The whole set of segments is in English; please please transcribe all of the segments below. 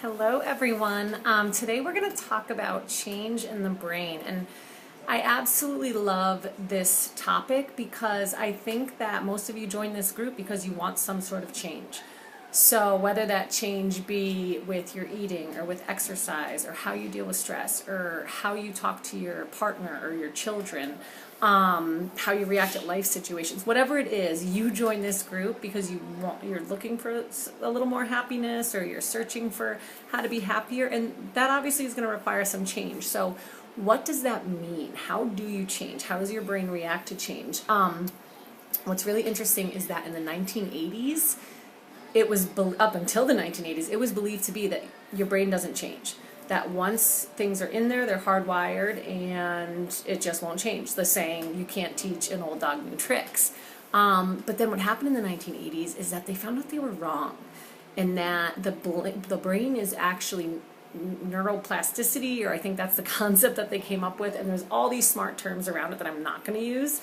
Hello everyone. Today we're going to talk about change in the brain, and I absolutely love this topic because I think that most of you join this group because you want some sort of change. So whether that change be with your eating or with exercise or how you deal with stress or how you talk to your partner or your children, how you react at life situations, whatever it is, you join this group because you're looking for a little more happiness, or you're searching for how to be happier, and that obviously is going to require some change. So what does that mean? How do you change? How does your brain react to change? What's really interesting is that in the 1980s, up until the 1980s, it was believed to be that your brain doesn't change. That once things are in there, they're hardwired and it just won't change. The saying, you can't teach an old dog new tricks. But then what happened in the 1980s is that they found out they were wrong, and that the brain is actually neuroplasticity, or I think that's the concept that they came up with, and there's all these smart terms around it that I'm not going to use.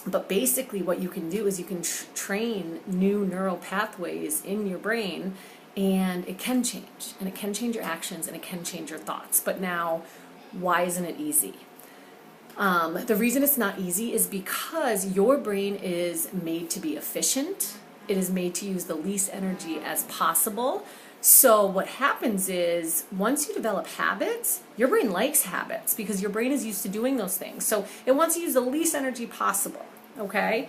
But basically what you can do is you can train new neural pathways in your brain, and it can change. And it can change your actions, and it can change your thoughts. But now, why isn't it easy? The reason it's not easy is because your brain is made to be efficient. It is made to use the least energy as possible. So what happens is, once you develop habits, your brain likes habits because your brain is used to doing those things. So it wants to use the least energy possible, okay?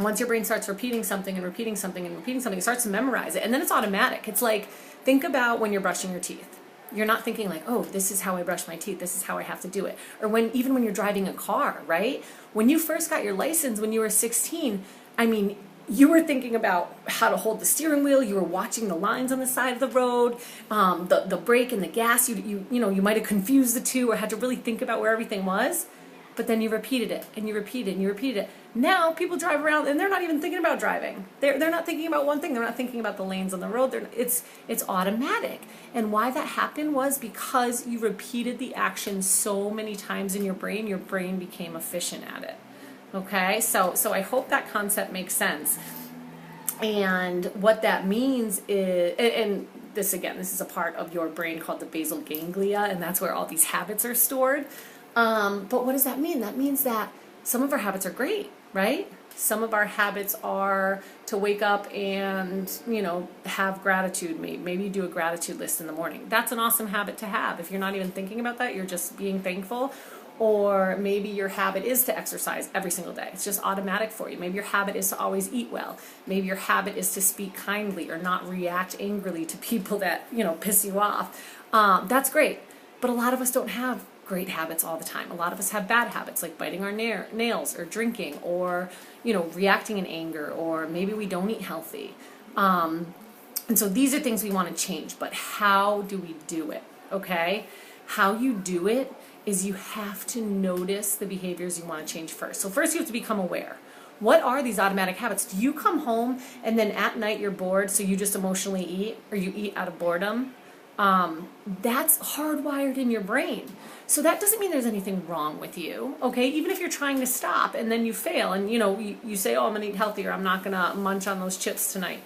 Once your brain starts repeating something and repeating something and repeating something, it starts to memorize it, and then it's automatic. It's like, think about when you're brushing your teeth. You're not thinking like, oh, this is how I brush my teeth, this is how I have to do it. Or even when you're driving a car, right? When you first got your license when you were 16, you were thinking about how to hold the steering wheel. You were watching the lines on the side of the road, the brake and the gas. You might have confused the two or had to really think about where everything was. But then you repeated it, and you repeated it, and you repeated it. Now people drive around and they're not even thinking about driving. They're not thinking about one thing. They're not thinking about the lanes on the road. It's automatic. And why that happened was because you repeated the action so many times in your brain became efficient at it. Okay, so I hope that concept makes sense. And what that means is, and this is a part of your brain called the basal ganglia, and that's where all these habits are stored. But what does that mean? That means that some of our habits are great, right? Some of our habits are to wake up and, have gratitude. Maybe you do a gratitude list in the morning. That's an awesome habit to have. If you're not even thinking about that, you're just being thankful. Or maybe your habit is to exercise every single day. It's just automatic for you. Maybe your habit is to always eat well. Maybe your habit is to speak kindly or not react angrily to people that, piss you off. That's great. But a lot of us don't have great habits all the time. A lot of us have bad habits, like biting our nails or drinking or, reacting in anger, or maybe we don't eat healthy. And so these are things we want to change, but how do we do it? Okay? How you do it is you have to notice the behaviors you want to change first. So first you have to become aware. What are these automatic habits? Do you come home and then at night you're bored, so you just emotionally eat, or you eat out of boredom? That's hardwired in your brain. So that doesn't mean there's anything wrong with you, okay? Even if you're trying to stop and then you fail and you say, oh, I'm gonna eat healthier, I'm not gonna munch on those chips tonight.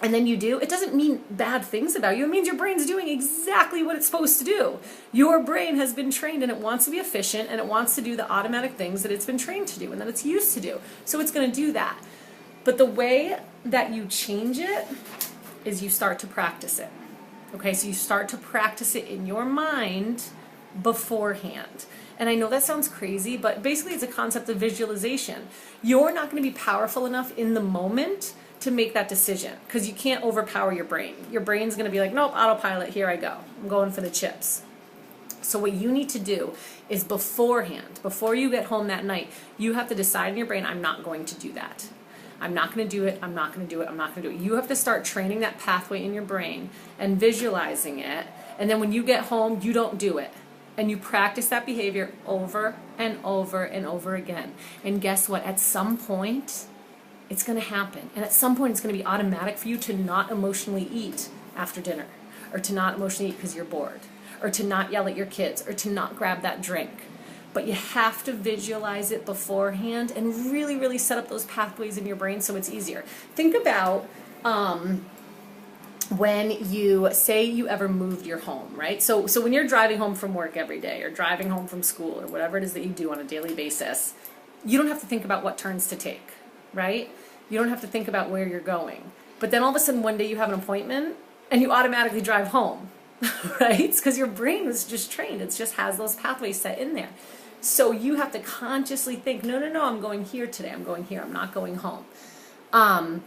And then you do, it doesn't mean bad things about you. It means your brain's doing exactly what it's supposed to do. Your brain has been trained, and it wants to be efficient, and it wants to do the automatic things that it's been trained to do and that it's used to do. So it's gonna do that. But the way that you change it is you start to practice it. Okay, so you start to practice it in your mind beforehand. And I know that sounds crazy, but basically it's a concept of visualization. You're not going to be powerful enough in the moment to make that decision because you can't overpower your brain. Your brain's going to be like, nope, autopilot, here I go. I'm going for the chips. So what you need to do is beforehand, before you get home that night, you have to decide in your brain, I'm not going to do that. I'm not going to do it, I'm not going to do it, I'm not going to do it. You have to start training that pathway in your brain and visualizing it. And then when you get home, you don't do it. And you practice that behavior over and over and over again. And guess what? At some point, it's going to happen. And at some point, it's going to be automatic for you to not emotionally eat after dinner, or to not emotionally eat because you're bored, or to not yell at your kids, or to not grab that drink. But you have to visualize it beforehand and really, really set up those pathways in your brain so it's easier. Think about when you say you ever moved your home, right? So when you're driving home from work every day or driving home from school or whatever it is that you do on a daily basis, you don't have to think about what turns to take, right? You don't have to think about where you're going. But then all of a sudden one day you have an appointment and you automatically drive home, right? It's because your brain was just trained. It just has those pathways set in there. So you have to consciously think, no, I'm going here today. I'm going here. I'm not going home.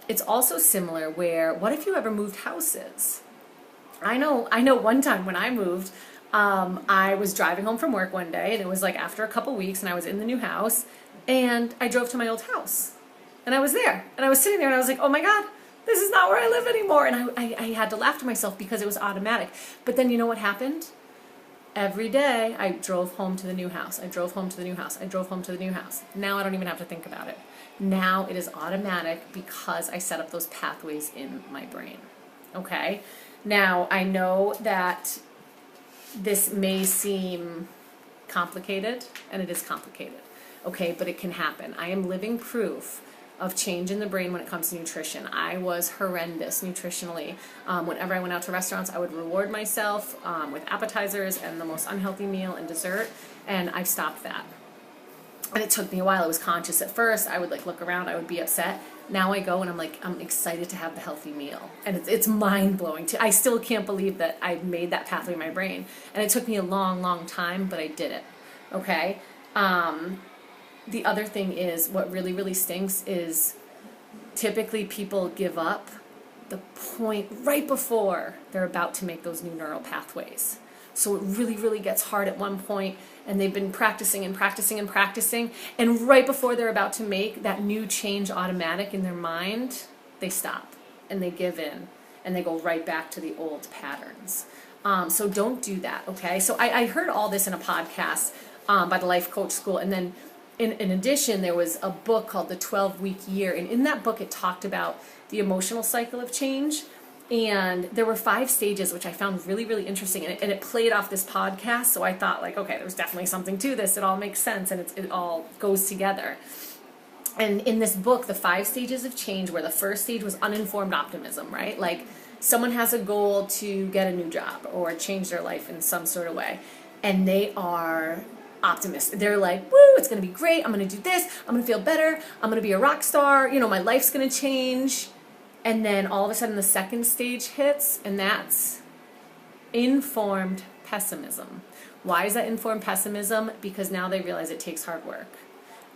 It's also similar where, what if you ever moved houses? I know one time when I moved, I was driving home from work one day, and it was like after a couple weeks, and I was in the new house, and I drove to my old house. And I was there, and I was sitting there, and I was like, oh my God, this is not where I live anymore. And I had to laugh to myself because it was automatic. But then you know what happened? Every day I drove home to the new house. I drove home to the new house. I drove home to the new house. Now I don't even have to think about it. Now it is automatic because I set up those pathways in my brain. Okay? Now I know that this may seem complicated, and it is complicated. Okay, but it can happen. I am living proof of change in the brain when it comes to nutrition. I was horrendous nutritionally. Whenever I went out to restaurants, I would reward myself with appetizers and the most unhealthy meal and dessert, and I've stopped that. And it took me a while. I was conscious at first. I would like look around. I would be upset. Now I go and I'm excited to have the healthy meal. And it's mind-blowing. I still can't believe that I made that pathway in my brain. And it took me a long, long time, but I did it. Okay? The other thing is, what really, really stinks is typically people give up the point right before they're about to make those new neural pathways. So it really, really gets hard at one point, and they've been practicing and practicing and practicing, and right before they're about to make that new change automatic in their mind, they stop and they give in and they go right back to the old patterns. So don't do that, okay? So I heard all this in a podcast by the Life Coach School, and then in addition, there was a book called The 12-Week Year, and in that book it talked about the emotional cycle of change. And there were 5 stages, which I found really, really interesting. And it played off this podcast, so I thought, like, okay, there's definitely something to this. It all makes sense, and it all goes together. And in this book, the 5 stages of change, where the first stage was uninformed optimism, right? Like, someone has a goal to get a new job or change their life in some sort of way, and they are optimistic. They're like, woo, it's going to be great. I'm going to do this. I'm going to feel better. I'm going to be a rock star. You know, my life's going to change. And then all of a sudden the second stage hits, and that's informed pessimism. Why is that informed pessimism? Because now they realize it takes hard work.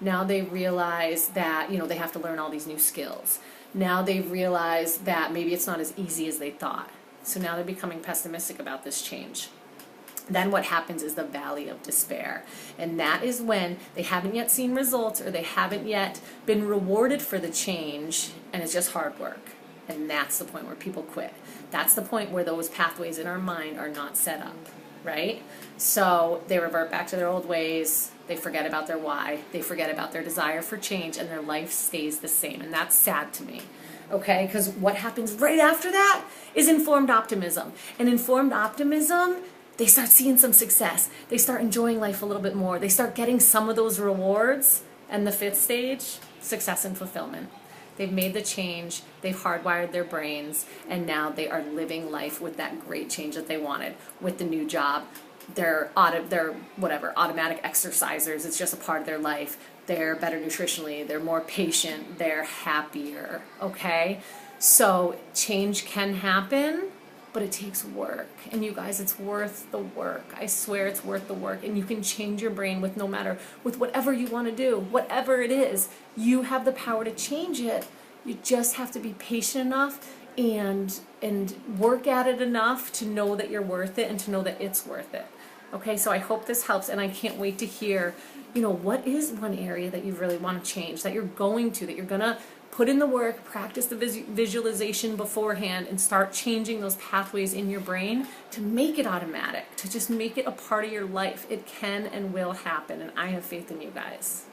Now they realize that, you know, they have to learn all these new skills. Now they realize that maybe it's not as easy as they thought. So now they're becoming pessimistic about this change. Then what happens is the valley of despair. And that is when they haven't yet seen results, or they haven't yet been rewarded for the change, and it's just hard work. And that's the point where people quit. That's the point where those pathways in our mind are not set up, right? So they revert back to their old ways. They forget about their why. They forget about their desire for change, and their life stays the same. And that's sad to me, okay? Because what happens right after that is informed optimism. And informed optimism, they start seeing some success. They start enjoying life a little bit more. They start getting some of those rewards. And the 5th stage, success and fulfillment. They've made the change, they've hardwired their brains, and now they are living life with that great change that they wanted, with the new job. They're automatic exercisers. It's just a part of their life. They're better nutritionally, they're more patient, they're happier, okay? So change can happen, but it takes work. And you guys, it's worth the work. I swear it's worth the work. And you can change your brain with whatever you want to do, whatever it is. You have the power to change it. You just have to be patient enough and work at it enough to know that you're worth it and to know that it's worth it. Okay, so I hope this helps, and I can't wait to hear, you know, what is one area that you really want to change, that you're going to put in the work, practice the visualization beforehand, and start changing those pathways in your brain to make it automatic, to just make it a part of your life. It can and will happen, and I have faith in you guys.